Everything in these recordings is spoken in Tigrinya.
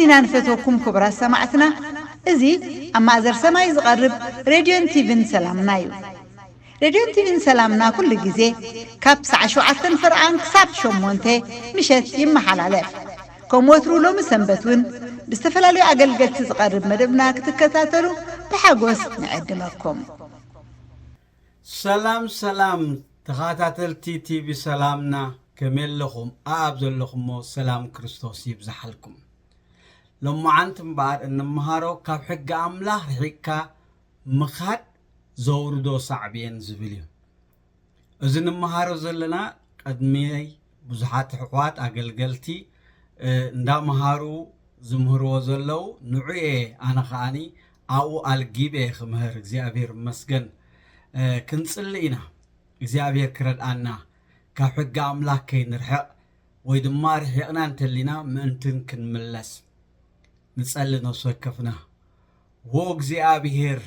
أزينا نفتوكم كبرى سمعتنا إزي أما أزر سماي زغرب راديو تيفن سلامنا يو راديو تيفن سلامنا كل جزء كابس عشوعة فرعان كساب شمونته مشت يمحل عليه كم وترو لهم سنبتون باستفلالي أقل تزغرب مدبنا كتكتاتلو بحاجوس نقدمكم سلام تخاتاتل تي في سلامنا كمل لكم أبزل لكم سلام كريستوس يبزحلكم لما عنتم بعد إن مهارو كاب حق أملاح حكا مخات زوردو صعبين زبليو إذن مهارو زلنا قدمي بزحات حقوات أقلقلتي ندا مهارو زمهرو زلو نوعي أنا خاني أو الجيبه خمهر زيابير مسجن كنصلينا እግዚአብሔር ክረዳና ካብ ሕጊ ኣምላኽ ከይንርሕቕ ወይ ድማ ርሒቕና እንተሊና ምእንትን ክንምለስ ንጸሊ ነፍሲ ወከፍና ዎ እግዚአብሔር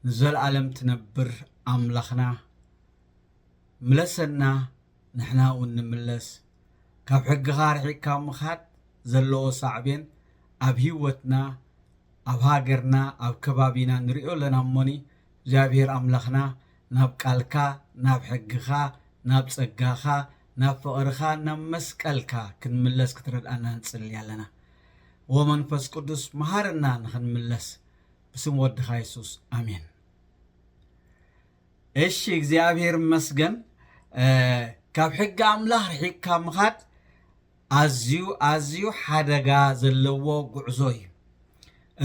ንዘለዓለም ትነብር ኣምላኽና ምለሰና ንሕና እውን ንምለስ ካብ ሕጊኻ ርሒቕካ ምኻድ ዘለዎ ሳዕቤን ኣብ ህይወትና ኣብ ሃገርና ኣብ ከባቢና ንሪኦ ኣለና እሞኒ እግዚአብሔር ኣምላኽና ናብ ቃልካ ናብ ሕግኻ ናብ ጸጋኻ ናብ ፍቕርኻ ናብ መስቀልካ ክንምለስ ክትረዳእና ንጽልይ ኣለና ወመንፈስ ቅዱስ መሃረና ንኽንምለስ ብስም ወድኻ ኢየሱስ ኣሜን እሺ እግዚአብሔር መስገን ካብ ሕጊ ኣምላኽ ርሒቕካ ምኻድ ኣዝዩ ሓደጋ ዘለዎ ጉዕዞ እዩ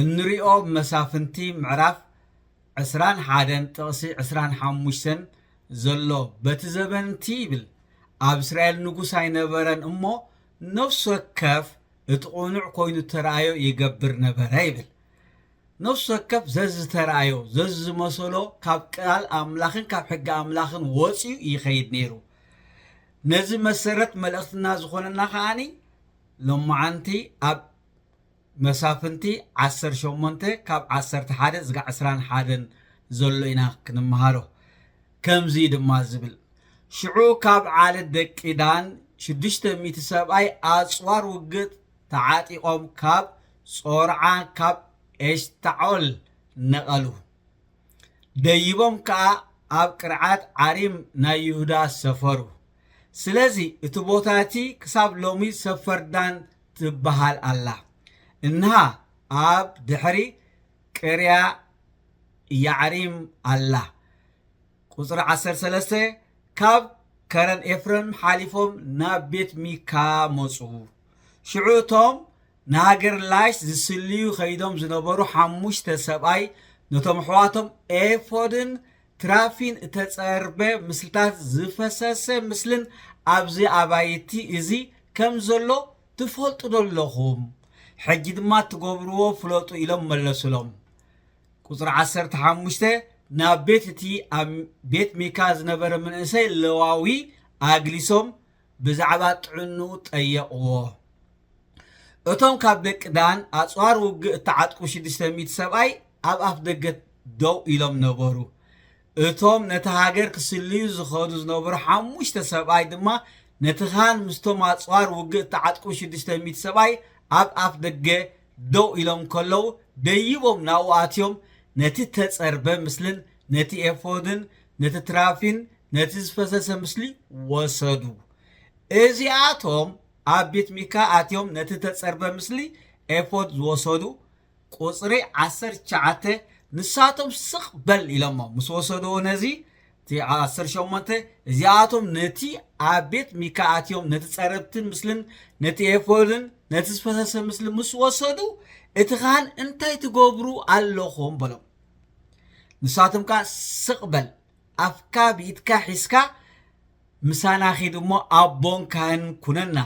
እንሪኦ መሳፍንቲ ምዕራፍ 21 ጥቕሲ 25 ዘሎ በቲ ዘበንቲ ይብል ኣብ እስራኤል ንጉስ ኣይነበረን እሞ ነፍሲ ወከፍ እቲ ቁኑዕ ኮይኑ ተረኣዮ ይገብር ነበረ ይብል ነፍሲ ወከፍ ዘዝ ተረኣዮ ዘዝ ዝመሰሎ ካብ ቃል ኣምላኽን ካብ ሕጊ ኣምላኽን ወፂኡ ይኸይድ ነይሩ ነዚ መሰረት መልእኽትና ዝኾነና ከዓኒ ሎማዓንቲ ኣብ መሳፍንቲ 18 ካብ 11 ዝጋ 21 ዘሎ ኢና ክንመሃሮ ከምዚ ድማ ዝብል ሽዑ ካብ ዓለት ደቂ ዳን 600 ሰብኣይ ኣጽዋር ውግእ ተዓጢቖም ካብ ጾርዓ ካብ ኤሽታዖል ነቐሉ ደይቦም ከዓ ኣብ ቅርዓት ዓሪም ናይ ይሁዳ ሰፈሩ ስለዚ እቲ ቦታቲ ክሳብ ሎሚ ሰፈርዳን ትበሃል ኣላ እንሃ ኣብ ድሕሪ ቅርያ ያዕሪም ኣላ ቁጽሪ 13 ካብ ከረን ኤፍሬም ሓሊፎም ናብ ቤት ሚካ መፁ ሽዑቶም ንሃገር ላሽ ዝስልዩ ኸይዶም ዝነበሩ 5 ሰብኣይ ነቶም ኣሕዋቶም ኤፎድን ትራፊን እተጸርበ ምስልታት ዝፈሰሰ ምስልን ኣብዚ ኣባይቲ እዚ ከም ዘሎ ትፈልጡ ዘለኹም ሕጂ ድማ ትገብርዎ ፍለጡ ኢሎም መለሱሎም ቁጽሪ 15 ናብ ቤት እቲ ኣብ ቤት ሚካ ዝነበረ መንእሰይ ለዋዊ ኣግሊሶም ብዛዕባ ጥዕንኡ ጠየቕዎ እቶም ካብ ደቂ ዳን ኣጽዋር ውግእ እተዓጥቁ 600 ሰብኣይ ኣብ ኣፍ ደገ ደው ኢሎም ነበሩ እቶም ነቲ ሃገር ክስልዩ ዝኸዱ ዝነበሩ 5 ሰብኣይ ድማ ነቲ ኻን ምስቶም ኣጽዋር ውግእ እተዓጥቁ 600 ሰብኣይ ኣብ ኣፍ ደገ ደው ኢሎም ከለዉ ደይቦም ናብኡ ኣትዮም ነቲ ተጸርበ ምስልን ነቲ ኤፎድን ነቲ ትራፊን ነቲ ዝፈሰሰ ምስሊ ወሰዱ እዚኣቶም ኣብ ቤት ሚካ ኣትዮም ነቲ ተጸርበ ምስሊ ኤፎድ ዝወሰዱ ቁጽሪ 19 ንሳቶም ስቕ በል ኢሎሞ ምስ ወሰድዎ ነዚ እቲ 18 እዚኣቶም ነቲ ኣብ ቤት ሚካ ኣትዮም ነቲ ጸረብትን ምስልን ነቲ ኤፎድን ነቲ ዝፈሰሰ ምስሊ ምስ ወሰዱ እቲ ኻን እንታይ ትገብሩ ኣለኹም በሎም ንሳቶም ካ ስቕ በል ኣፍካ ብኢትካ ሒዝካ ምሳና ኺድ እሞ ኣቦን ካህን ኩነና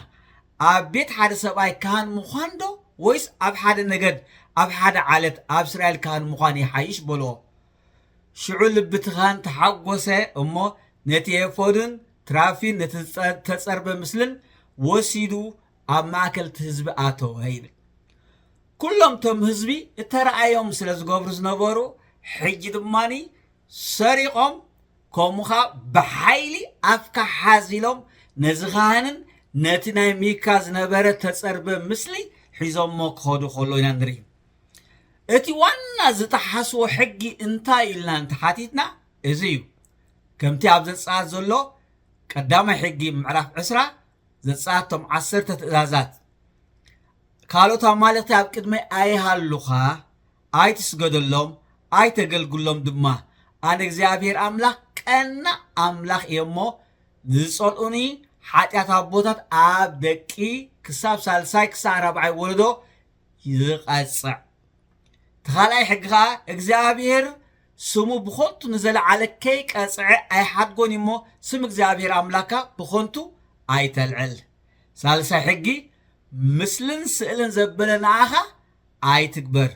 ኣብ ቤት ሓደ ሰብኣይ ካህን ምዃን ዶ ወይስ ኣብ ሓደ ነገድ ኣብ ሓደ ዓለት ኣብ እስራኤል ካህን ምዃን ይሓይሽ በልዎ ሽዑ ልብቲ ኻን ተሓጐሰ እሞ ነቲ ኤፎድን ትራፊን ነቲ ተጸርበ ምስልን ወሲዱ ኣብ ማእከልቲ ህዝቢ ኣተወ ይብል ኩሎም ቶም ህዝቢ እተረኣዮም ስለ ዝገብሩ ዝነበሩ ሕጂ ድማኒ ሰሪቖም ከምኡኻ ብሓይሊ ኣፍካ ሓዚሎም ነዚ ኻህንን ነቲ ናይ ሚካ ዝነበረ ተጸርበ ምስሊ ሒዞሞ ክኸዱ ከሎ ኢና ንርኢ እቲ ዋና ዝተሓስቦ ሕጊ እንታይ ኢልና እንተሓቲትና እዚ እዩ ከምቲ ኣብ ዘፀኣት ዘሎ ቀዳማይ ሕጊ ምዕራፍ 20 ዘፀኣቶም 10 ትእዛዛት ካልኦት ኣማልክቲ ኣብ ቅድመይ ኣይሃሉኻ ኣይትስገደሎም ኣይተገልግሎም ድማ ኣነ እግዚኣብሔር ኣምላኽ ቀና ኣምላኽ እየ እሞ ዝፀልኡኒ ሓጢኣት ኣቦታት ኣብ ደቂ ክሳብ ሳልሳይ ክሳብ ራብዓይ ወለዶ ይቐፅዕ ተኻልኣይ ሕጊ ከዓ እግዚኣብሔር ስሙ ብኾንቱ ንዘለዓለ ከይቀፅዐ ኣይሓድጎን እሞ ስም እግዚኣብሔር ኣምላክካ ብኾንቱ ኣይተልዕል ሳልሳይ ሕጊ ምስልን ስእልን ዘበለ ንዓኻ ኣይትግበር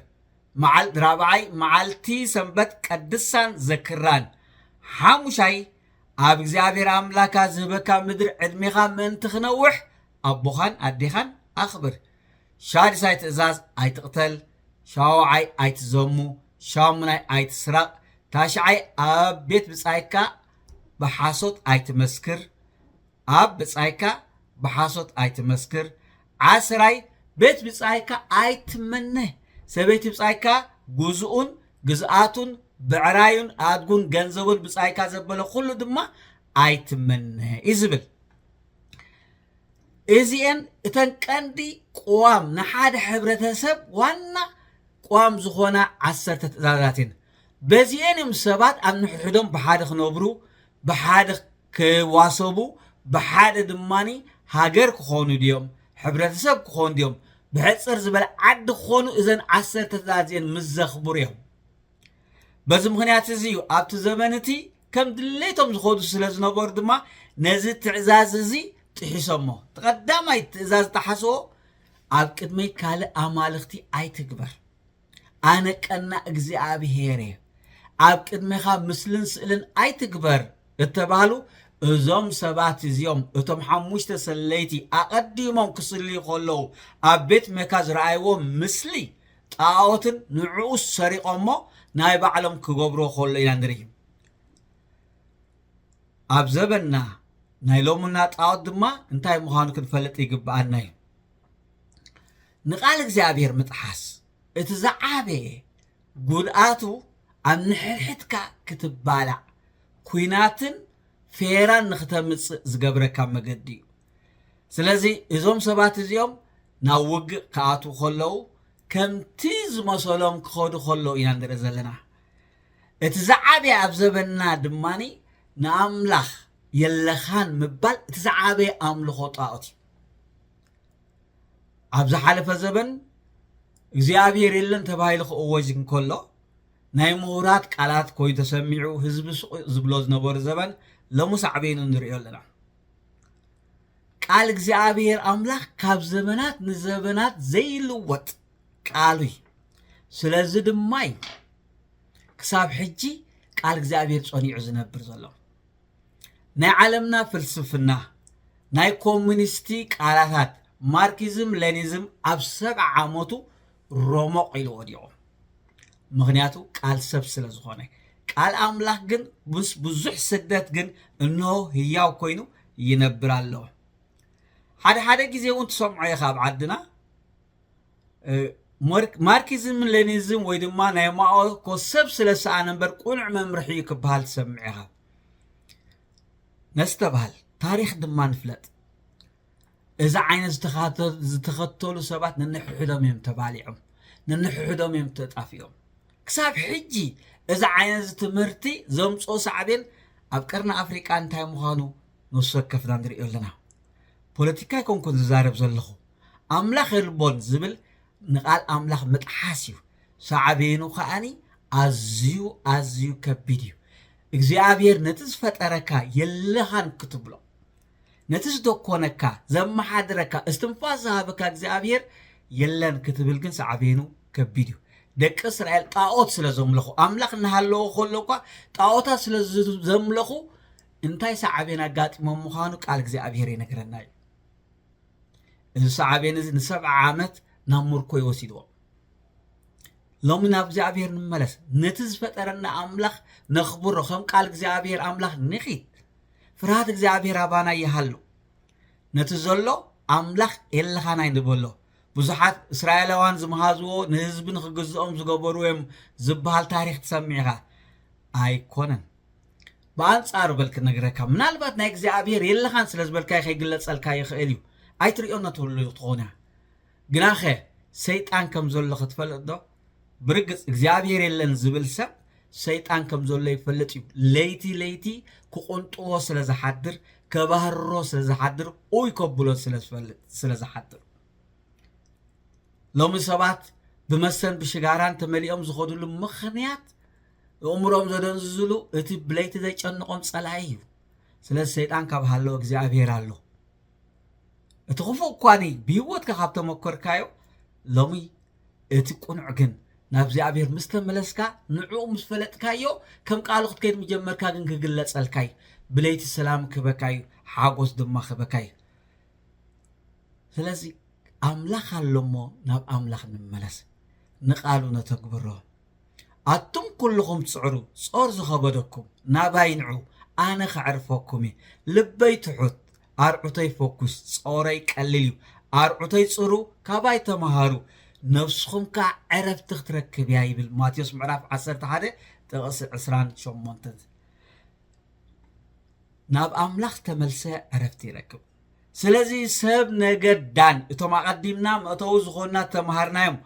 ራብዓይ መዓልቲ ሰንበት ቀድሳን ዘክራን ሓሙሻይ ኣብ እግዚኣብሔር ኣምላክካ ዝህበካ ምድሪ ዕድሜኻ ምእንቲ ክነውሕ ኣቦኻን ኣዴኻን ኣኽብር ሻድሳይ ትእዛዝ ኣይትቕተል ሻውዓይ ኣይትዘሙ ሻሙናይ ኣይትስራቕ ታሽዓይ ኣብ ቤት ብጻይካ ብሓሶት ኣይትመስክር ኣብ ብጻይካ ብሓሶት ኣይትመስክር ዓስራይ ቤት ብጻይካ ኣይትመነህ ሰበይቲ ብጻይካ ጉዝኡን ግዝኣቱን ብዕራዩን ኣድጉን ገንዘቡን ብጻይካ ዘበለ ኩሉ ድማ ኣይትመነህ እዩ ዝብል እዚአን እተን ቀንዲ ቁዋም ንሓደ ሕብረተሰብ ዋና ቋም ዝኾና 10 ትእዛዛት እየን በዚአን እዮም ሰባት ኣብ ንሕድሕዶም ብሓደ ክነብሩ ብሓደ ክዋሰቡ ብሓደ ድማኒ ሃገር ክኾኑ ድዮም ሕብረተሰብ ክኾኑ ድዮም ብሕፅር ዝበለ ዓዲ ክኾኑ እዘን 10 ትእዛዝ እየን ምስ ዘኽብሩ እዮም በዚ ምክንያት እዚ እዩ ኣብቲ ዘመን እቲ ከም ድሌቶም ዝኸዱ ስለ ዝነበሩ ድማ ነዚ ትእዛዝ እዚ ጥሒሶሞ ተቐዳማይ ትእዛዝ ተሓስቦ ኣብ ቅድመይ ካልእ ኣማልኽቲ ኣይትግበር ኣነ ቀና እግዚኣብሔር እየ ኣብ ቅድሜኻ ምስልን ስእልን ኣይትግበር እተባሃሉ እዞም ሰባት እዚኦም እቶም 5 ሰለይቲ ኣቐዲሞም ክስልዩ ከለዉ ኣብ ቤት ሜካ ዝረኣይዎ ምስሊ ጣዖትን ንዕኡ ሰሪቖሞ ናይ ባዕሎም ክገብሮ ከሎ ኢና ንርኢ ኣብ ዘበና ናይ ሎሙና ጣዖት ድማ እንታይ ምዃኑ ክንፈልጥ ይግባአና እዩ ንቃል እግዚኣብሔር ምጥሓስ እቲ ዝዓበየ ጉድኣቱ ኣብ ንሕድሕድካ ክትባላዕ ኩናትን ፌራን ንኽተምፅእ ዝገብረካ መገዲ እዩ ስለዚ እዞም ሰባት እዚኦም ናብ ውግእ ክኣትዉ ከለዉ ከምቲ ዝመሰሎም ክኸዱ ከለዉ ኢና ንርኢ ዘለና እቲ ዝዓበየ ኣብ ዘበና ድማኒ ንኣምላኽ የለኻን ምባል እቲ ዝዓበየ ኣምልኾ ጣዖት እዩ ኣብ ዝሓለፈ ዘበን እግዚኣብሔር የለን ተባሂሉ ክእወጅ እንከሎ ናይ ምሁራት ቃላት ኮይኑ ተሰሚዑ ህዝቢ ዝብሎ ዝነበሩ ዘበን ሎሚ ሳዕቤኑ ንሪኦ ኣለና ቃል እግዚኣብሔር ኣምላኽ ካብ ዘመናት ንዘበናት ዘይልወጥ ቃሉ እዩ ስለዚ ድማ እዩ ክሳብ ሕጂ ቃል እግዚኣብሔር ፀኒዑ ዝነብር ዘሎ ናይ ዓለምና ፍልስፍና ናይ ኮሙኒስቲ ቃላታት ማርክሲዝም ሌኒዝም ኣብ 70 ዓመቱ ሮሞቕ ኢሉ ወዲቑ ምክንያቱ ቃል ሰብ ስለ ዝኾነ ቃል ኣምላኽ ግን ብዙሕ ስደት ግን እንሆ ህያው ኮይኑ ይነብር ኣለዎ ሓደ ግዜ እውን ትሰምዖ ኢኻ ኣብ ዓድና ማርክሲዝም ሌኒዝም ወይ ድማ ናይ ማኦ ሰብ ስለ ዝሰኣነ እምበር ቁኑዕ መምርሒ እዩ ክበሃል ትሰምዕ ኢኻ ነስተበሃል ታሪክ ድማ ንፍለጥ እዛ ዓይነት ዝተኸተሉ ሰባት ነንሕሕዶም እዮም ተባሊዖም ነንሕሕዶም እዮም ተጣፊኦም ክሳብ ሕጂ እዛ ዓይነት ትምህርቲ ዘምፅኦ ሳዕቤን ኣብ ቀርኒ ኣፍሪቃ እንታይ ምዃኑ ንወሰከፍና ንሪኦ ኣለና ፖለቲካ ይኮንኩን ዝዛረብ ዘለኹ ኣምላኽ የልቦን ዝብል ንቃል ኣምላኽ ምጥሓስ እዩ ሳዕቤኑ ከዓኒ ኣዝዩ ከቢድ እዩ እግዚኣብሔር ነቲ ዝፈጠረካ የለኻን ክትብሎ ነቲ ዝደኮነካ ዘመሓድረካ እስትንፋስ ዝሃበካ እግዚኣብሔር የለን ክትብል ግን ሳዕቤኑ ከቢድ እዩ ደቂ እስራኤል ጣዖት ስለ ዘምለኹ ኣምላኽ እናሃለዎ ከለኳ ጣዖታት ስለ ዘምለኹ እንታይ ሳዕቤን ኣጋጢሞም ምዃኑ ቃል እግዚኣብሔር ይነግረና እዩ እዚ ሳዕቤን እዚ ን70 ዓመት ናብ ምርኮ ይወሲድዎ ሎሚ ናብ እግዚኣብሔር ንመለስ ነቲ ዝፈጠረና ኣምላኽ ነኽብሮ ከም ቃል እግዚኣብሔር ኣምላኽ ንኺት ፍርሃት እግዚኣብሔር ኣባና ይሃሉ ነቲ ዘሎ ኣምላኽ የለኻና ይንበሎ ብዙሓት እስራኤላውያን ዝመሃዝዎ ንህዝቢ ንኽግዝኦም ዝገበሩ እዮም ዝበሃል ታሪክ ትሰሚዕኻ ኣይኮነን በአንጻሩ በልክ ነገረካ ምናልባት ናይ እግዚአብሔር የለኻን ስለ ዝበልካ ከይግለጸልካ ይኽእል እዩ ኣይትሪኦ ነትብሉ ትኾና ግናኸ ሰይጣን ከም ዘሎ ክትፈልጥ ዶ ብርግጽ እግዚአብሔር የለን ዝብል ሰብ ሰይጣን ከም ዘሎ ይፈልጥ እዩ ለይቲ ክቁንጥዎ ስለ ዝሓድር ከባህሮ ስለ ዝሓድር ኦይ ከብሎ ስለ ዝሓድር ሎሚ ሰባት ብመሰን ብሽጋራን ተመሊኦም ዝኸዱሉ ምኽንያት እምሮም ዘደንዝሉ እቲ ብለይቲ ዘይጨንቆም ጸላይ እዩ ስለዚ ሰይጣን ካብ ሃሎ እግዚአብሔር ኣሎ እቲ ክፉእ እኳኒ ብህይወትካ ካብ ተመኮርካዮ ሎሚ እቲ ቁኑዕ ግን ናብ እግዚአብሔር ምስ ተመለስካ ንዕኡ ምስ ፈለጥካዮ ከም ቃሉ ክትከይድ ምጀመርካ ግን ክግለጸልካይ ብለይቲ ሰላም ክበካይ ሓጎስ ድማ ክበካይ ስለዚ አምላኽ አሎሞ ናብ አምላኽ ንመለስ ንቃሉ ነተግብሮ አቱም ኩልኹም ትጽዕሩ ጾር ዝኸበደኩም ናባይንዑ ኣነ ኸዕርፈኩም ልበይ ትሑት ኣርዑተይ ፎኩስ ጾረይ ቀሊል እዩ ኣርዑተይ ጽሩ ካባይ ተመሃሩ ነፍስኹም ካ ዕረፍቲ ክትረክብ እያ ይብል ማቴዎስ ምዕራፍ 11 ጥቕሲ 28 ናብ አምላኽ ተመልሰ ዕረፍቲ ይረክብ ስለዚ ሰብ ነገድ ዳን እቶም ኣቐዲምና መእተው ዝኾኑና ተመሃርናዮም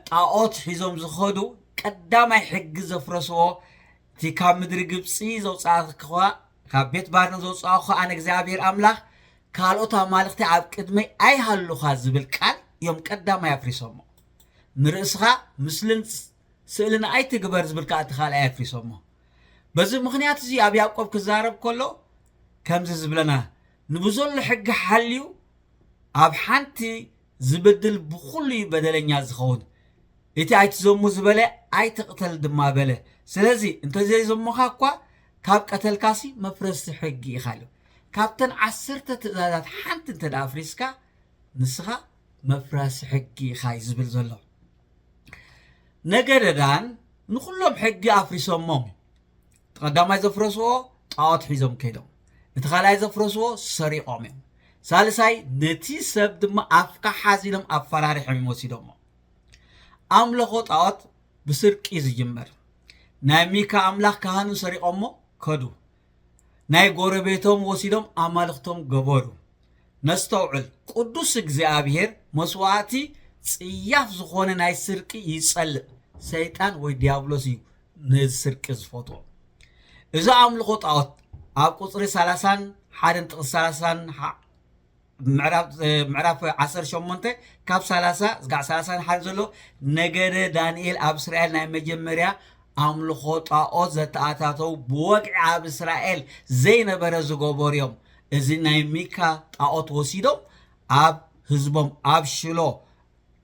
ጣዖት ሒዞም ዝኸዱ ቀዳማይ ሕጊ ዘፍረስዎ እቲ ካብ ምድሪ ግብፂ ዘውፃእኽዋ ካብ ቤት ባርነት ዘውፃእኽዋ ኣነ እግዚአብሔር ኣምላኽ ካልኦት ኣማልኽቲ ኣብ ቅድመይ ኣይሃሉኻ ዝብል ቃል እዮም ቀዳማይ ኣፍሪሶሞ ንርእስኻ ምስልን ስእልን ኣይትግበር ዝብል ቃል እቲ ካልኣይ ኣፍሪሶሞ በዚ ምኽንያት እዚ ኣብ ያዕቆብ ክዛረብ ከሎ ከምዚ ዝብለና ንብዘሎ ሕጊ ሓልዩ ኣብ ሓንቲ ዝበድል ብኩሉ በደለኛ ዝኸውን እቲ ኣይትዘሙ ዝበለ ኣይትቕተል ድማ በለ ስለዚ እንተዘይዘሙኻ እኳ ካብ ቀተልካሲ መፍረስቲ ሕጊ ኢኻሉ ካብተን 10 ትእዛዛት ሓንቲ እንተዳ ኣፍሪስካ ንስኻ መፍረሲ ሕጊ ኢኻ ዝብል ዘሎ ነገደዳን ንኩሎም ሕጊ ኣፍሪሶሞም ተቐዳማይ ዘፍረስዎ ጣዖት ሒዞም ከይዶም እቲ ካልኣይ ዘፍረስዎ ሰሪቆም እዮም ሳልሳይ ነቲ ሰብ ድማ ኣፍካ ሓዚሎም ኣፈራሪሖም ወሲዶሞ ኣምልኾ ጣዖት ብስርቂ ዝጅመር ናይ ሚካ ኣምላኽ ካህኑ ሰሪቆሞ ከዱ ናይ ጎረቤቶም ወሲዶም ኣማልኽቶም ገበሩ ነስተውዕል ቅዱስ እግዚአብሔር መስዋዕቲ ጽያፍ ዝኾነ ናይ ስርቂ ይጸልእ ሰይጣን ወይ ዲያብሎስ እዩ ንስርቂ ዝፈትዎ እዚ ኣምልኾ ጣዖት ኣብ ቁጽሪ 31 ጥቕስ 30 ምዕራፍ 18 ካብ 30 ዝጋዕ 31 ዘሎ ነገደ ዳንኤል ኣብ እስራኤል ናይ መጀመርያ ኣምልኾ ጣዖት ዘተኣታተው ብወግዒ ኣብ እስራኤል ዘይነበረ ዝገበሩ እዮም እዚ ናይ ሚካ ጣዖት ወሲዶም ኣብ ህዝቦም ኣብ ሽሎ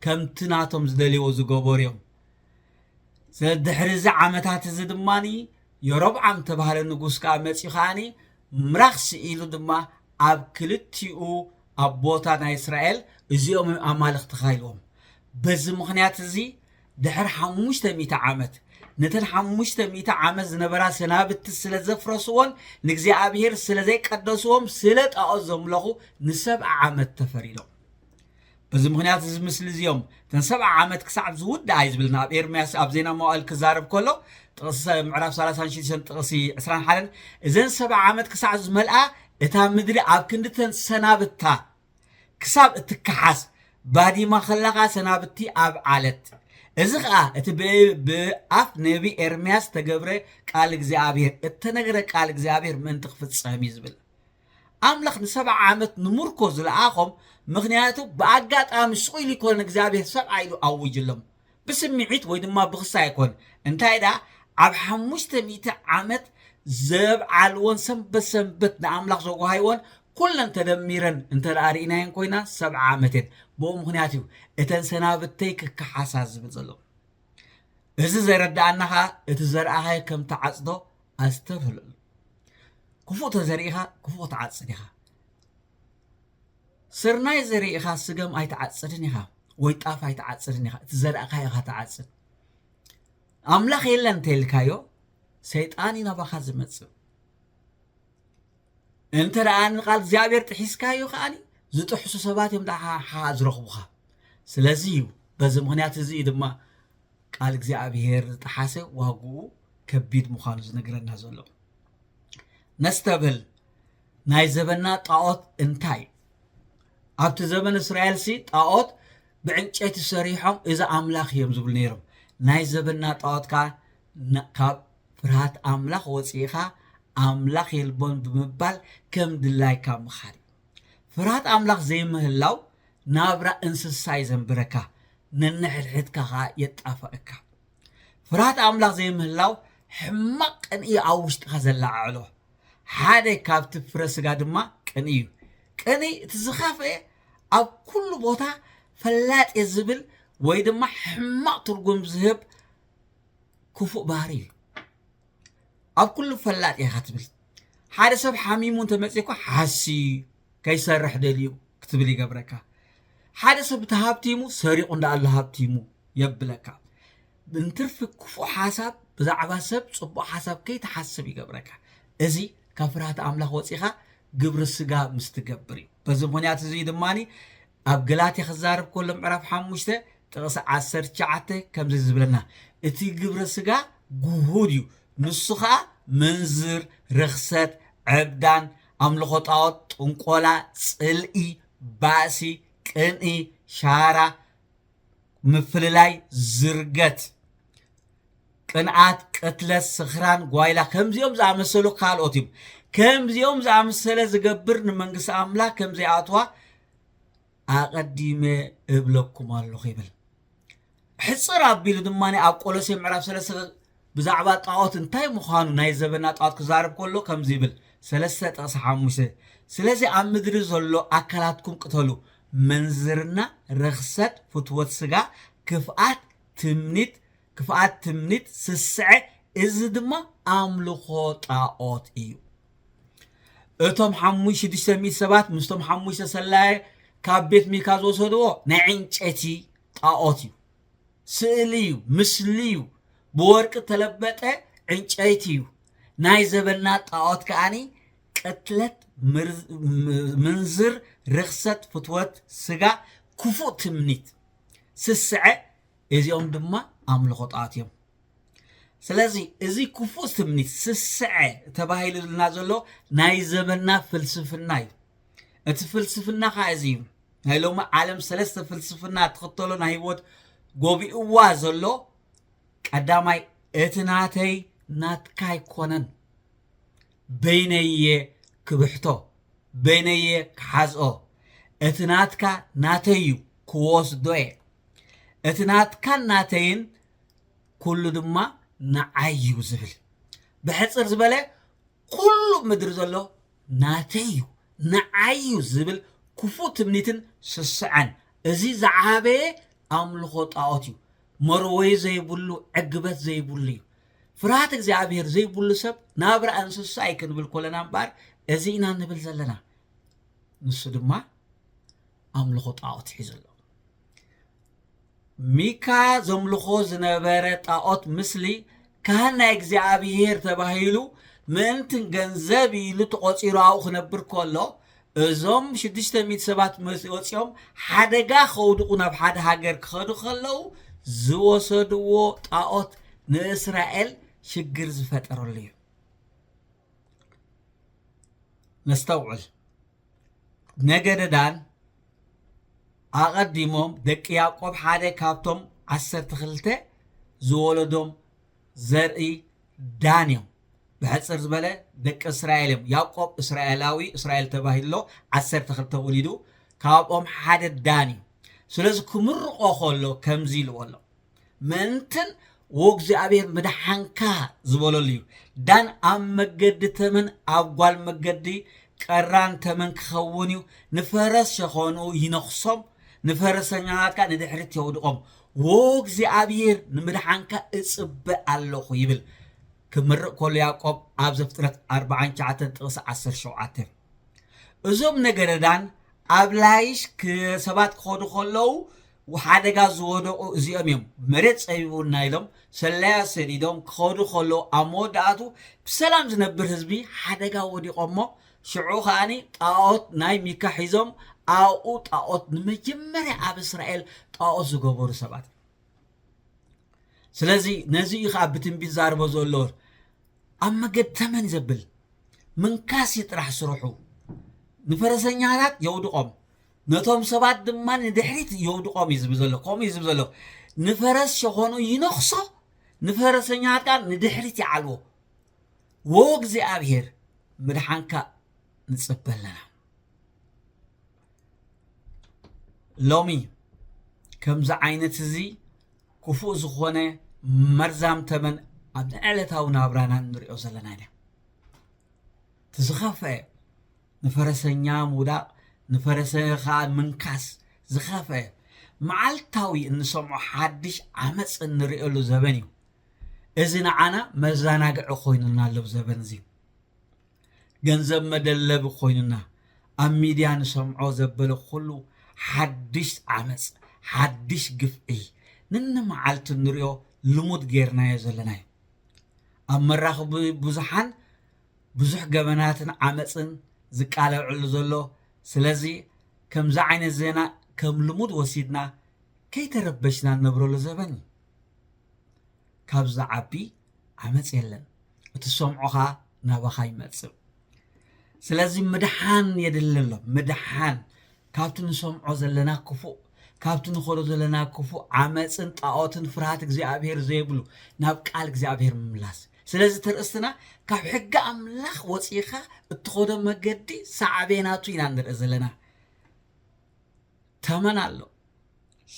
ከምቲ ናቶም ዝደልይዎ ዝገበሩ እዮም ስለድሕሪ ዓመታት እዚ ድማኒ የሮብዓም ተባህለ ንጉስ ከዓ መፂኡ ከዓኒ ምራኽ ስኢሉ ድማ ኣብ ክልቲኡ ኣቦታ ናይ እስራኤል እዚኦም ኣማልኽቲ ኻይልዎም በዚ ምኽንያት እዚ ድሕሪ 500 ዓመት ነተን 500 ዓመት ዝነበራ ሰናብቲ ስለ ዘፍረስዎን ንእግዚአብሔር ስለ ዘይቀደስዎም ስለ ጣዖት ዘምለኹ ን7 ዓመት ተፈሪዶም በዚ ምኽንያት እዚ ምስሊ እዚኦም ተን 7 ዓመት ክሳዕ ዝውዳእ ዝብልና ኣብ ኤርምያስ ኣብ ዜና መዋዕል ክዛረብ ከሎ ጥቕሲ ምዕራፍ 36 ጥቕሲ 21 እዘን 7 ዓመት ክሳዕ ዝመልኣ እታ ምድሪ ኣብ ክንድተን ሰናብታ ክሳብ እትከሓስ ባዲማ ከለኻ ሰናብቲ ኣብ ዓለት እዚ ከዓ እቲ ብኣፍ ነቢ ኤርምያስ ተገብረ ቃል እግዚአብሔር እተነገረ ቃል እግዚአብሔር ምእንቲ ክፍጸም ዝብል ኣምላኽ ን7 ዓመት ንምርኮ ዝለኣኾም ምኽንያቱ ብኣጋጣሚ ስቑኢሉ ይኮነ እግዚአብሔር ሰብዓ ኢሉ ኣውጅሎም ብስምዒት ወይ ድማ ብኽሳ ኣይኮን እንታይ ዳ ኣብ 500 ዓመት ዘብዓልዎን ሰንበት ንኣምላኽ ዘጓሃይዎን ኩለን ተደሚረን እንተርእናየን ኮይና 7 ዓመት ብኡ ምኽንያት እዩ እተን ሰናብተይ ክከሓሳ ዝብል ዘሎ እዚ ዘረዳእናኻ እቲ ዘርአኻዮ ከም ተዓጽዶ ኣስተብህለሉ ክፉእ ተዘሪእኻ ክፉእ ተዓጽድ ኢኻ ስርናይ ዘሪእኻ ስገም ኣይተዓጽድን ኢኻ ወይ ጣፍ ኣይተዓጽድን ኢኻ እቲ ዘርአኻዮ ኢኻ ተዓጽድ ኣምላኽ የለን እንተይልካዮ ሰይጣን ይናባኻ ዝመጽእ እንተ ደኣ ንቃል እግዚአብሔር ጥሒስካዮ ከዓኒ ዝጥሕሱ ሰባት እዮም ዳሓ ዝረኽቡኻ ስለዚህ በዚ ምክንያት እዚ ድማ ቃል እግዚአብሔር ተሓሰ ዋጉኡ ከቢድ ምዃኑ ዝነግረና ዘሎ ነስተብል ናይ ዘበና ጣዖት እንታይ ኣብቲ ዘመን እስራኤል ሲ ጣዖት ብዕንጨይቲ ሰሪሖም እዚ ኣምላኽ እዮም ዝብል ነይሮም ናይ ዘበና ጣዖት ካብ ፍርሃት ኣምላኽ ወፂኻ ኣምላኽ የልቦን ብምባል ከም ድላይካ ምኻድ ፍርሃት ኣምላኽ ዘይምህላው ናብራ እንስሳ ይዘንብረካ ነንሕድሕድካ የጣፈአካ ፍርሃት ኣምላኽ ዘይምህላው ሕማቅ ቅንኢ ኣብ ውሽጥካ ዘላዓዕሎ ሓደ ካብቲ ፍረ ስጋ ድማ ቅንኢ እዩ ቅንኢ እቲ ዝኸፍአ ኣብ ኩሉ ቦታ ፈላጥ ዝብል ወይ ድማ ሕማቅ ትርጉም ዝህብ ክፉእ ባህሪ እዩ ኣብ ኩሉ ፈላጥ ኢኻ ትብል ሓደ ሰብ ሓሚሙ እንተመፂእኳ ሓሲ ከይሰርሕ ደልዩ ክትብል ይገብረካ ሓደ ሰብ ተሃብቲሙ ሰሪቁ እንዳኣሎ ሃብቲሙ የብለካ ብንትርፊ ክፉእ ሓሳብ ብዛዕባ ሰብ ፅቡቅ ሓሳብ ከይተሓስብ ይገብረካ እዚ ካብ ፍርሃት ኣምላኽ ወፂኻ ግብሪ ስጋ ምስ ትገብር እዩ በዚ ምክንያት እዚ ድማኒ ኣብ ገላትያ ክዛረብ ከሎ ምዕራፍ 5 ጥቕሲ 19 ከምዚ ዝብለና እቲ ግብሪ ስጋ ጉሁድ እዩ ንሱ ከዓ መንዝር ርኽሰት ዕብዳን ኣምልኾ ጣዖት ጥንቆላ ፅልኢ ባእሲ ቅንኢ ሻራ ምፍልላይ ዝርገት ቅንዓት ቅትለት ስኽራን ጓይላ ከምዚኦም ዝኣመሰሉ ካልኦት እዮም ከምዚኦም ዝኣመሰለ ዝገብር ንመንግስቲ ኣምላኽ ከምዘይኣትዋ ኣቐዲመ እብለኩም ኣለኹ ይብል ሕፅር ኣቢሉ ድማኒ ኣብ ቆሎሴ ምዕራፍ 3 ብዛዕባ ጣዖት እንታይ ምዃኑ ናይ ዘበና ጣዖት ክዛረብ ከሎ ከምዚ ይብል 3:5 ስለዚ ኣብ ምድሪ ዘሎ ኣካላትኩም ቅተሉ መንዝርና ርኽሰት ፍትወት ስጋ ክፍኣት ትምኒት ስስዐ እዚ ድማ ኣምልኾ ጣዖት እዩ እቶም 5,600 ሰባት ምስቶም 5 ሰላይ ካብ ቤት ሚካ ዝወሰድዎ ናይ ዕንጨይቲ ጣዖት እዩ ስእሊ እዩ ምስሊ እዩ ብወርቂ ተለበጠ ዕንጨይቲ እዩ ናይ ዘበና ጣዖት ከዓኒ ቅትለት ምንዝር ርኽሰት ፍትወት ስጋ ክፉእ ትምኒት ስስዐ እዚኦም ድማ ኣምልኾ ጣዖት እዮም ስለዚ እዚ ክፉእ ትምኒት ስስዐ ተባሂሉ ዝልና ዘሎ ናይ ዘበና ፍልስፍና እዩ እቲ ፍልስፍና ከዓ እዚ እዩ ናይ ሎሚ ዓለም 3 ፍልስፍና ትኽተሎ ናይ ህይወት ጎቢእዋ ዘሎ ቀዳማይ እቲ ናተይ ናትካ ኣይኮነን በይነየ ክብሕቶ በይነየ ክሓዝኦ እቲ ናትካ ናተይ እዩ ክወስዶ እየ እቲ ናትካን ናተይን ኩሉ ድማ ንዓይ እዩ ዝብል ብሕፅር ዝበለ ኩሉ ምድሪ ዘሎ ናተይ እዩ ንዓይ እዩ ዝብል ክፉእ ትምኒትን ስስዐን እዚ ዝዓበየ ኣምልኾ ጣዖት እዩ መርወይ ዘይብሉ ዕግበት ዘይብሉ እዩ ፍርሃት እግዚኣብሔር ዘይብሉ ሰብ ናብራ እንስሳ ኣይክንብል ኮለና እምበር እዚ ኢና ንብል ዘለና ንሱ ድማ ኣምልኾ ጣዖት ሒዙ ኣሎ ሚካ ዘምልኾ ዝነበረ ጣዖት ምስሊ ካህን ናይ እግዚኣብሔር ተባሂሉ ምእንትን ገንዘብ ኢሉ ተቆፂሩ ኣብኡ ክነብር ከሎ እዞም 600 ሰባት ወፂኦም ሓደጋ ከውድቁ ናብ ሓደ ሃገር ክኸዱ ከለው ዝወሰድዎ ጣዖት ንእስራኤል ሽግር ዝፈጠረሉ እዩ ነስተውዕል ነገደ ዳን ኣቐዲሞም ደቂ ያዕቆብ ሓደ ካብቶም 12 ዝወለዶም ዘርኢ ዳን እዮም ብሕፅር ዝበለ ደቂ እስራኤል እዮም ያዕቆብ እስራኤላዊ እስራኤል ተባሂሎ 12 ወሊዱ ካብኦም ሓደ ዳን እዩ ስለዚ ክምርቆ ከሎ ከምዚ ኢልዎ ኣሎ ምእንትን ወእግዚአብሔር ምድሓንካ ዝበለሉ እዩ ዳን ኣብ መገዲ ተመን ኣብ ጓል መገዲ ቀራን ተመን ክኸውን እዩ ንፈረስ ሸኾኑ ይነኽሶም ንፈረሰኛናትካ ንድሕሪት የውድቆም ወእግዚአብሔር ንምድሓንካ እፅበእ ኣለኹ ይብል ክምርቅ ከሎ ያዕቆብ ኣብ ዘፍጥረት 49:17 እዞም ነገደ ዳን ኣብ ላይሽ ሰባት ክኸዱ ከለው ሓደጋ ዝወደቁ እዚኦም እዮም መሬት ፀቢቡና ኢሎም ሰላያ ሰዲዶም ክኸዱ ከለው ኣብ መወዳእቱ ብሰላም ዝነብር ህዝቢ ሓደጋ ወዲቆሞ ሽዑ ከዓኒ ጣዖት ናይ ሚካ ሒዞም ኣብኡ ጣዖት ንመጀመርያ ኣብ እስራኤል ጣዖት ዝገበሩ ሰባት ስለዚ ነዚ ኢኻ ብትንቢት ዛርቦ ዘሎ ኣብ መገድ ተመን ዘብል ምንካስ ይጥራሕ ስርሑ ንፈረሰኛታት የውድቆም ነቶም ሰባት ድማ ንድሕሪት የውድቆም ይዝብ ዘሎ ከምኡ ይዝብ ዘሎ ንፈረስ ሸኾኑ ይነኽሶ ንፈረሰኛታት ጋር ንድሕሪት ይዓልዎ ወእግዚአብሔር ምድሓንካ ንጽበለና ሎሚ ከምዚ ዓይነት እዚ ክፉእ ዝኾነ መርዛም ተመን ኣብ ዕለታዊ ናብራና ንሪኦ ዘለና ኢና ትዝኸፍአ ንፈረሰኛ ምውዳቕ ንፈረሰኻ ምንካስ ዝኸፍአ መዓልታዊ እንሰምዖ ሓድሽ ዓመፅ እንሪኦሉ ዘበን እዩ እዚ ንዓና መዘናግዒ ኮይኑና ኣሎ ዘበን እዚ ገንዘብ መደለቢ ኮይኑና ኣብ ሚድያ ንሰምዖ ዘበለ ኩሉ ሓድሽ ዓመፅ ሓድሽ ግፍዒ ነንመዓልቲ ንሪኦ ልሙድ ጌርናዮ ዘለና እዩ ኣብ መራኸቢ ብዙሓን ብዙሕ ገበናትን ዓመፅን ዝቃለዕሉ ዘሎ ስለዚ ከምዚ ዓይነት ዜና ከም ልሙድ ወሲድና ከይተረበሽና ንነብረሉ ዘበን እዩ ካብዚ ዓቢ ዓመፅ የለን እቲ ሰምዖኻ ናባኻ ይመፅእ ስለዚ ምድሓን የድሊ ኣሎ ምድሓን ካብቲ ንሰምዖ ዘለና ክፉእ ካብቲ ንኸዶ ዘለና ክፉእ ዓመፅን ጣዖትን ፍርሃት እግዚኣብሔር ዘይብሉ ናብ ቃል እግዚኣብሔር ምምላስ ስለዚ ተርእስትና ካብ ሕጊ ኣምላኽ ወፂኻ እትኸዶ መገዲ ሳዕቤናቱ ኢና ንርኢ ዘለና ተመን ኣሎ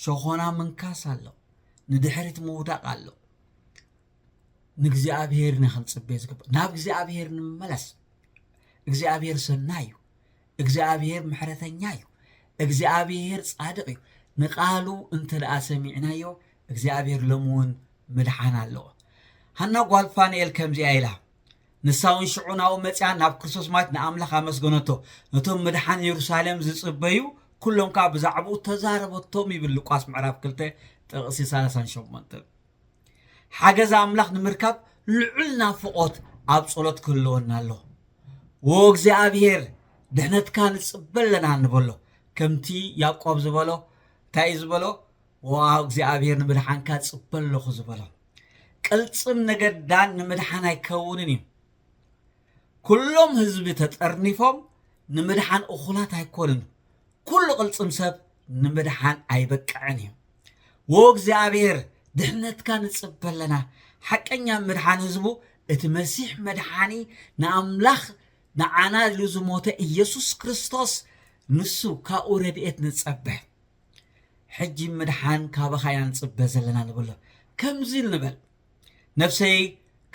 ሸኾና ምንካስ ኣሎ ንድሕሪት ምውዳቕ ኣሎ ንእግዚአብሔር ንኽንጽበይ ዝግባእ ናብ እግዚኣብሔር ንመለስ እግዚኣብሔር ሰናይ እዩ እግዚኣብሔር ምሕረተኛ እዩ እግዚኣብሔር ጻድቕ እዩ ንቃሉ እንተ ደኣ ሰሚዕናዮ እግዚኣብሔር ሎሚ እውን ምድሓን ኣለዎ ሃና ጓል ፋንኤል ከምዚኣ ኢላ ንሳውን ሽዑ ናብኡ መፅያ ናብ ክርስቶስ ማለት ንኣምላኽ ኣመስገነቶ ነቶም ምድሓን ኢየሩሳሌም ዝጽበዩ ኩሎም ከዓ ብዛዕባኡ ተዛረበቶም ይብል ሉቃስ ምዕራፍ 2 ጥቕሲ 38 ሓገዝ ኣምላኽ ንምርካብ ልዑል ናፍቖት ኣብ ጸሎት ክህልወና ኣሎ ወእግዚአብሔር ድሕነትካ ንጽበለና ንበሎ ከምቲ ያዕቆብ ዝበሎ እንታይ እዩ ዝበሎ ወእግዚአብሔር ንምድሓንካ ጽበለኹ ዝበሎ ቅልጽም ነገዳን ንምድሓን ኣይከውንን እዩ ኩሎም ህዝቢ ተጠርኒፎም ንምድሓን እኹላት ኣይኮንን ኩሉ ቅልጽም ሰብ ንምድሓን ኣይበቅዕን እዩ ወእግዚአብሔር ድሕነትካ ንጽበለና ሓቀኛ ምድሓን ህዝቡ እቲ መሲሕ መድሓኒ ንኣምላኽ ንዓና ኢሉ ዝሞተ ኢየሱስ ክርስቶስ ንሱ ካብኡ ረድኤት ንጸብሕ ሕጂ ምድሓን ካባኻ ኢና ንጽበ ዘለና ንብሎ ከምዚ ንበል ነፍሰይ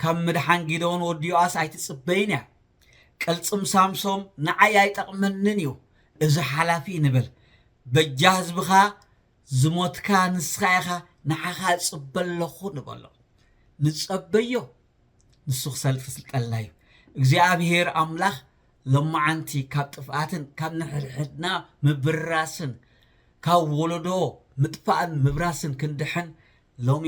ካብ ምድሓን ጊዶን ወዲዮኣስ ኣይትጽበይን እያ ቅልጽም ሳምሶም ንዓይ ኣይጠቕመንን እዩ እዚ ሓላፊ ንብል በጃ ህዝብኻ ዝሞትካ ንስኻ ኢኻ ንዓኻ ጽበለኹ ንበሎ ንጸበዮ ንሱ ክሰልፍ ስልጠልና እዩ እግዚአብሔር ኣምላኽ ሎማዓንቲ ካብ ጥፍኣትን ካብ ንሕድሕድና ምብራስን ካብ ወለዶ ምጥፋእን ምብራስን ክንድሕን ሎሚ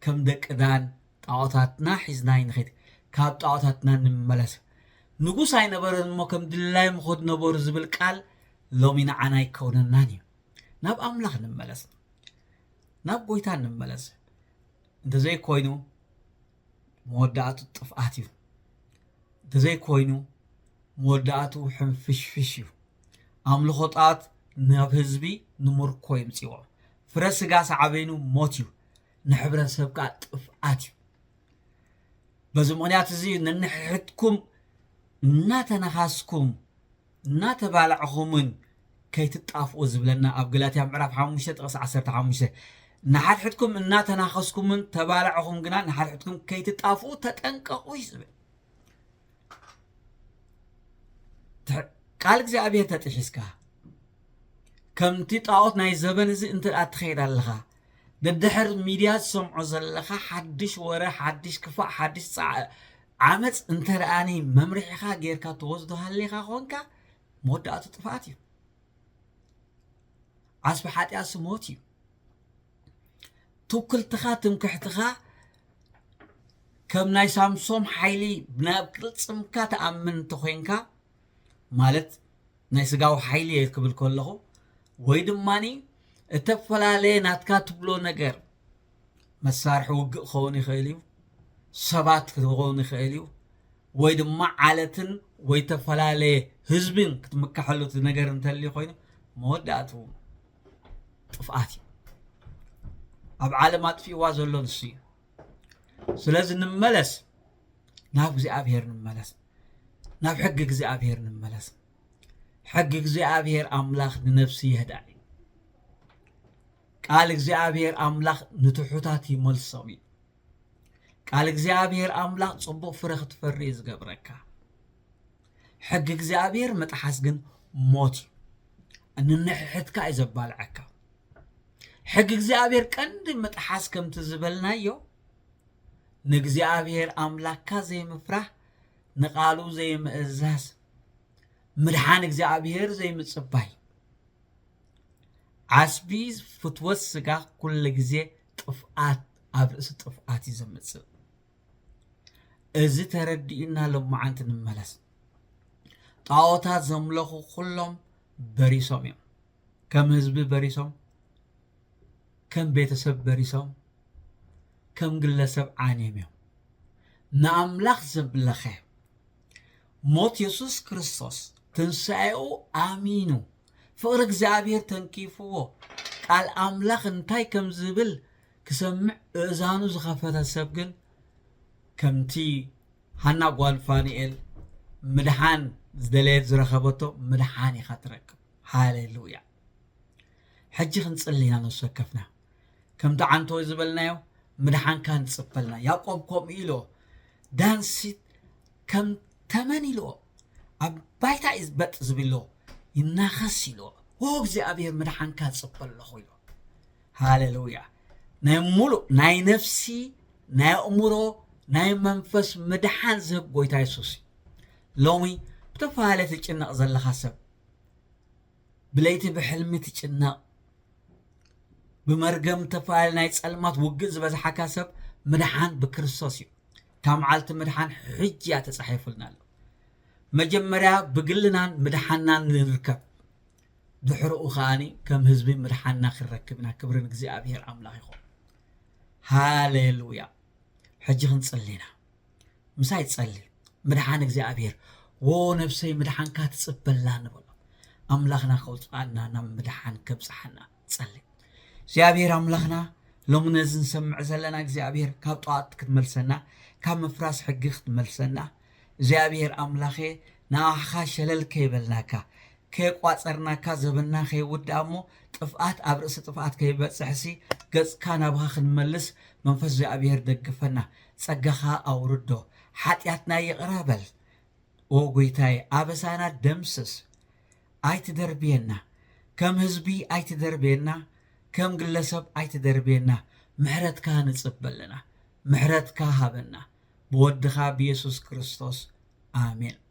ከም ደቂ ዳን ጣዖታትና ሒዝና ይንኸድ ካብ ጣዖታትና ንመለስ ንጉስ ኣይነበረን እሞ ከም ድላይ ምኾድ ነበሩ ዝብል ቃል ሎሚ ንዓና ይከውነናን እዩ ናብ ኣምላኽ ንመለስ ናብ ጎይታ ንመለስ እንተዘይ ኮይኑ መወዳእቱ ጥፍኣት እዩ እንተዘይ ኮይኑ መወዳእቱ ሕንፍሽፍሽ እዩ ኣምልኾ ጣዖት ናብ ህዝቢ ንምርኮ የምፅዎ ፍረ ስጋ ሰዓበይኑ ሞት እዩ ንሕብረተሰብ ከዓ ጥፍኣት እዩ በዚ ምክንያት እዚ ነንሕድኩም እናተነኻስኩም እናተባልዕኹምን ከይትጣፍኡ ዝብለና ኣብ ገላትያ ምዕራፍ 5 ጥቕሲ 15 ንሓድሕድኩም እናተናኸስኩምን ተባልዕኹም ግና ንሓድሕድኩም ከይትጣፍኡ ተጠንቀቑ ይዝብል ቃል እግዚኣብሔር ተጥሒስካ ከምቲ ጣዖት ናይ ዘበን እዚ እንተ ትኸይድ ኣለኻ ደድሕር ሚድያ ዝሰምዖ ዘለኻ ሓድሽ ወረ ሓድሽ ክፋእ ሓድሽ ዓመፅ እንተ ደኣኒ መምርሒኻ ጌርካ ትወስዶ ሃሌኻ ኮንካ መወዳእቱ ጥፍኣት እዩ ዓስቢ ሓጢኣት ስሞት እዩ ትውክልትኻ ትምክሕትኻ ከም ናይ ሳምሶም ሓይሊ ናብ ቅልጽምካ ተኣምን እንተኮንካ ማለት ናይ ስጋዊ ሓይሊ ክብል ከለኹ ወይ ድማኒ እተፈላለየ ናትካ ትብሎ ነገር መሳርሒ ውግእ ክኸውን ይኽእል እዩ ሰባት ክኸውን ይኽእል እዩ ወይ ድማ ዓለትን ወይ ተፈላለየ ህዝብን ክትምካሐሉ እቲ ነገር እንተልዩ ኮይኑ መወዳእቱ ጥፍኣት እዩ ኣብ ዓለም ኣጥፊእዋ ዘሎ ንሱ እዩ ስለዚ ንመለስ ናብ እግዚኣብሔር ንመለስ ናብ ሕጊ እግዚኣብሔር ንመለስ ሕጊ እግዚኣብሔር ኣምላኽ ንነፍሲ ይህዳእ እዩ ቃል እግዚኣብሔር ኣምላኽ ንትሑታት ይመልሶም እዩ ቃል እግዚኣብሔር ኣምላኽ ጽቡቕ ፍረ ክትፈሪ ዝገብረካ ሕጊ እግዚኣብሔር መጥሓስ ግን ሞት እዩ እንንሕሕትካ እዩ ዘባልዐካ ሕጊ እግዚኣብሔር ቀንዲ መጥሓስ ከምቲ ዝበልናዮ ንእግዚኣብሔር ኣምላኽካ ዘይምፍራሕ ንቓሉ ዘይምእዛዝ ምድሓን እግዚኣብሔር ዘይምጽባይ ዓስቢ ፍትወት ስጋ ኩሉ ግዜ ጥፍኣት ኣብ ርእሲ ጥፍኣት እዩ ዘምጽእ እዚ ተረዲእና ሎማዓንቲ ንመለስ ጣዖታት ዘምለኹ ኩሎም በሪሶም እዮም ከም ህዝቢ በሪሶም ከም ቤተሰብ በሪሶም ከም ግለሰብ ዓንዮም እዮም ንኣምላኽ ዘምለኸ ሞት ኢየሱስ ክርስቶስ ትንሣኤኡ ኣሚኑ ፍቕሪ እግዚኣብሔር ተንኪፍዎ ቃል ኣምላኽ እንታይ ከም ዝብል ክሰምዕ እዛኑ ዝኸፈተ ሰብ ግን ከምቲ ሃና ጓል ፋኒኤል ምድሓን ዝደለየት ዝረኸበቶ ምድሓን ኢኻ ትረክብ ሃሌሉያ ሕጂ ክንጽሊና ንወሰከፍና ከምቲ ዓንቶይ ዝበልናዮ ምድሓንካ ንጽበልና ያዕቆብ ከምኡ ኢሎ ዳንሲት ከም ተመን ኢልዎ ኣብ ባይታ እዩ ዝበጥ ዝብሎ ይናኸስ ኢልዎ እግዚኣብሔር ምድሓንካ ዝጽበል ኣለኹ ኢሎ ሃሌሉያ ናይ ሙሉእ ናይ ነፍሲ ናይ ኣእምሮ ናይ መንፈስ ምድሓን ዝህብ ጎይታ ኢየሱስ ሎሚ ብተፈላለየ ትጭነቕ ዘለኻ ሰብ ብለይቲ ብሕልሚ ትጭነቕ بمرجم تفاعل نايت سلمات وجز بس حكى سب مدحان بكريستوس تامعلت مدحان حجة تصحيف لنا مجمرة بقلنا مدحنا نركب دحرق خاني كم هزبي مدحنا خير ركبنا كبرنا جزء أبير أملاك يخون هاليلويا حجة نصلينا مساعد تصلي مدحان جزء أبير ونفسي مدحان كاتسب بلان ولا أملاكنا خلص أنا نم مدحان كبسحنا تصلي እግዚአብሔር አምላኽና ሎምነዝ እንሰምዕ ዘለና እግዚአብሔር ካብ ጧት ክትመልሰና ካብ መፍራስ ሕጊ ክትመልሰና እግዚአብሔር አምላኼ ናኻ ሸለል ከይበልናካ ከይቋፀርናካ ዘበና ከይውዳእሞ ጥፍኣት ኣብ ርእሲ ጥፍኣት ከይበፅሕሲ ገጽካ ናብኻ ክንመልስ መንፈስ እግዚአብሔር ደግፈና ጸጋኻ ኣውርዶ ሓጢኣትና ይቕረበል ኦ ጎይታዬ ኣበሳና ደምስስ ኣይትደርብየና ከም ህዝቢ ኣይትደርብየና كم قلسب أي تدربينا محرت كان نصبلنا محرت كهبنا بودخا بيسوس كريستوس آمين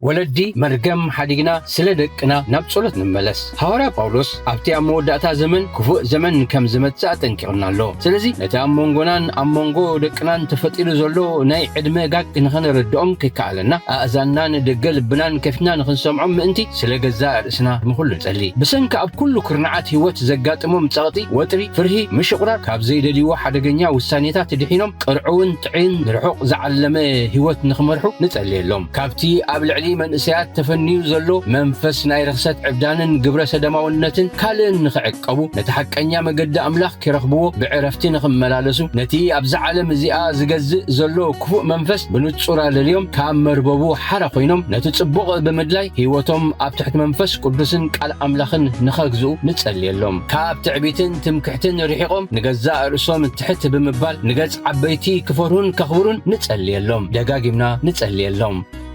ولدي مرقم حديقنا سلدقنا نبصلت نملس حوارا باولوس أبتي أموداتا زمن كفوء زمن كم زمت ساعتن كيرنا له سلزي نتا أمونغونان أمونغو دقنان تفتير زولو ناي عدمي قاك نخن ردهم كيكالنا أزانان دقل بنان كيفنا نخن سمعهم انتي سلقزا رسنا مخل نسألي بسنك أب كل كرنعات هوت زقات أمم تغطي وطري فرهي مشقرا كاب زي دليو حدقنيا والسانيتات دحينهم قرعون تعين رحوق زعلمي هوت نخمرحو نسألي لهم كابتي أبلعلي من إسيات تفنيو زلو منفس ناي رخصت عبدانن قبرة سدماونتن كالن نخعقبو نتحق أنيا مقد أملاخ كرخبو بعرفتي نخم ملالسو نتي أبزع علم زياء زقزق زلو كفوء منفس بنتصورة لليوم كام مربوبو حرقينهم نتتصبغ بمدلاي هيوتهم أب تحت منفس قدسن كال أملاخن نخاقزو نتسألي اللهم كاب تعبيتن تمكحتن ريحيقهم نقزاء رسوم تحت بمبال نقز عبيتي كفرون كخورون نتسألي اللهم دقاقمنا نتسألي اللهم